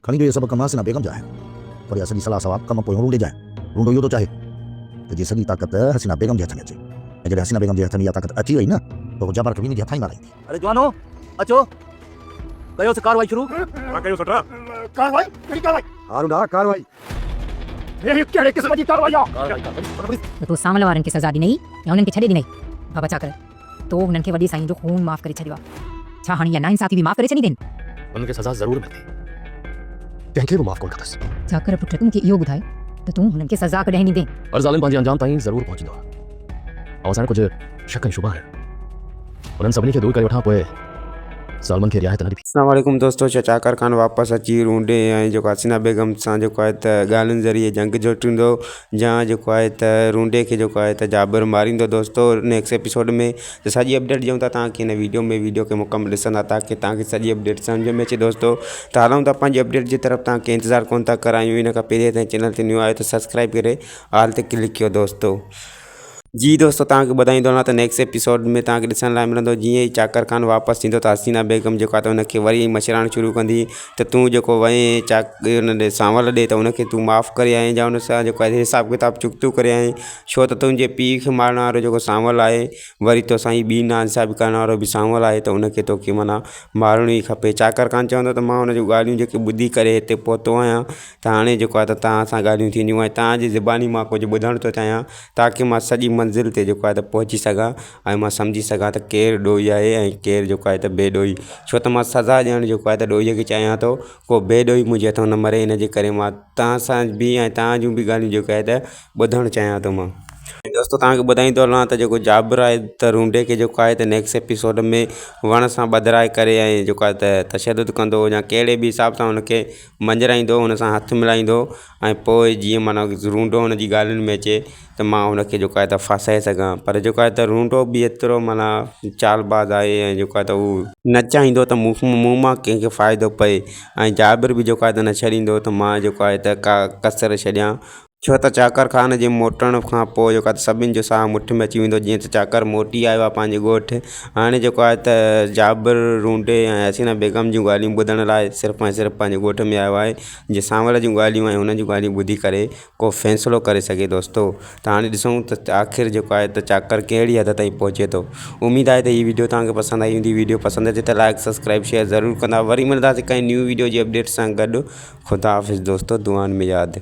खणी जो ये सब कम हसीना बेगम जाए पर या सॼी सलाह सवाब कम पोइ रूंडे जाए रूंडो इहो थो चाहे त जे सॼी ताक़त हसीना बेगम जे हथ में अचे ऐं जॾहिं हसीना बेगम जे हथ में इहा ताक़त अची वई न त उहो जबर खे ॿिन्ही जे हथां ई माराईंदी। अरे जवानो अचो कयोसीं कार्रवाई शुरू। कयो सटा कार्रवाई कहिड़ी कार्रवाई? हारूंडा कार्रवाई हे कहिड़े क़िस्म जी कार्रवाई आहे? तो सामल वारनि खे सज़ा ॾिनई या उन्हनि खे छॾे ॾिनई? बाबा चाकर तो उन्हनि खे वॾे साईं जो खून माफ़ करे छॾियो आहे, छा हाणे इहा नाइंसाफ़ी बि माफ़ करे छॾींदे? उनखे सज़ा ज़रूर मिलंदी, कंहिंखे बि माफ़ कोन कंदसि। चाकर पुट तूं मूंखे इहो ॿुधाए त तूं हुननि खे सज़ा कॾहिं ॾींदे? हर ज़ालिम पंहिंजे अंजाम ताईं ज़रूर पहुचंदो आहे ऐं असां कुझु शक ऐं शुबा आहिनि, उन्हनि सभिनी खे दूर करे वठां पोइ ज़ालिमनि खे रियायत न ॾिबी। अस्सलाम वालेकुम दोस्तों, चाकर खान वापसि अची रूंडे ऐं जेको हसीना बेगम सां जेको आहे त ॻाल्हियुनि ज़रिए जंग जोटींदो या जेको आहे त रूंडे खे जेको आहे त जाबिर मारींदो। दोस्तों नेक्स्ट एपिसोड में त सॼी अपडेट ॾियूं था तव्हांखे हिन वीडियो खे मुकमल ॾिसंदा ताकी तव्हांखे सॼी अपडेट सम्झ में अचे। दोस्तों त हलूं था पंहिंजी अपडेट जी तरफ़, तव्हांखे इंतज़ारु कोन था करायूं। इन खां पहिरीं ताईं चैनल ते न्यू आयो त सब्सक्राइब करे ऑल ते क्लिक कयो। दोस्तों जी दोस्तों तव्हांखे ॿुधाईंदो न त नेक्स्ट एपिसोड में तव्हांखे ॾिसण लाइ मिलंदो जीअं ई चाकर खान वापसि थींदो त हसीना बेगम जेको आहे त हुनखे वरी मछराइणु शुरू कंदी त तूं जेको वहीं हुन ॾे सांवल ॾे त हुनखे तूं माफ़ु करे आहीं या हुन सां जेको आहे हिसाबु किताबु चुकतू करे आहीं, छो त तुंहिंजे पीउ खे मारण वारो जेको सांवल आहे वरी तोसां ई ॿी नाइंसाफ़ी करण वारो बि सांवल आहे त हुनखे तोखे माना मारणो ई खपे। चाकर खान चवंदो त मां हुन जूं ॻाल्हियूं जेके ॿुधी करे हिते पहुतो आहियां त हाणे जेको आहे त तव्हां सां ॻाल्हियूं थींदियूं ऐं तव्हांजी ज़बानी मां कुझु ॿुधणु थो चाहियां ताकी मां सॼी मंज़िल ते जेको आहे त पहुची सघां ऐं मां सम्झी सघां त केरु ॾोही आहे ऐं केरु जेको आहे त बेॾोही, छो त मां सज़ा ॾियणु जेको आहे त ॾोहीअ खे चाहियां थो, को बेॾोही मुंहिंजे हथों न मरे। इन जे करे मां तव्हां सां बि ऐं तव्हां जूं बि ॻाल्हियूं जेको आहे त ॿुधणु चाहियां थो। मां दोस्तों तव्हांखे ॿुधाईंदो हलां त जेको जाबिर आहे त रूंडे खे जेको आहे त नेक्स्ट एपिसोड में वण सां ॿधाए करे ऐं जेको आहे त तशदुद कंदो या कहिड़े बि हिसाब सां हुनखे मंझराईंदो, हुन सां हथु मिलाईंदो ऐं पोइ जीअं माना रूंडो हुन जी ॻाल्हियुनि में अचे त मां हुनखे जेको आहे त फासाए सघां। पर जेको आहे त रूंडो बि एतिरो माना चालबाज़ आहे ऐं जेको आहे त हू न चाहींदो त मूं मां कंहिंखे फ़ाइदो पए ऐं जाबिर बि जेको आहे त न छॾींदो त मां जेको आहे त का कसर छॾियां, छो त चाकर खान जे मोटण खां पोइ जेको आहे त सभिनि जो साह मुठ में अची वेंदो। जीअं त चाकर मोटी आयो आहे पंहिंजे ॻोठु, हाणे जेको आहे त जाबिर रूंडे ऐं हसीना बेगम जूं ॻाल्हियूं ॿुधण लाइ सिर्फ़ु ऐं सिर्फ़ु पंहिंजे ॻोठ में आयो आहे जीअं सांवल जूं ॻाल्हियूं ऐं हुन जूं ॻाल्हियूं ॿुधी करे को फ़ैसिलो करे सघे। दोस्तों त हाणे ॾिसूं त आख़िर जेको आहे त चाकर कहिड़ी हद ताईं पहुचे थो। उमेदु आहे त हीअ वीडियो तव्हांखे पसंदि आई हूंदी। वीडियो पसंदि अचे त लाइक सब्सक्राइब शेयर ज़रूरु कंदा। वरी मिलंदासीं कंहिं न्यू वीडियो जी अपडेट सां गॾु। ख़ुदा हाफ़िज़ दोस्तों, दुआनि में यादि।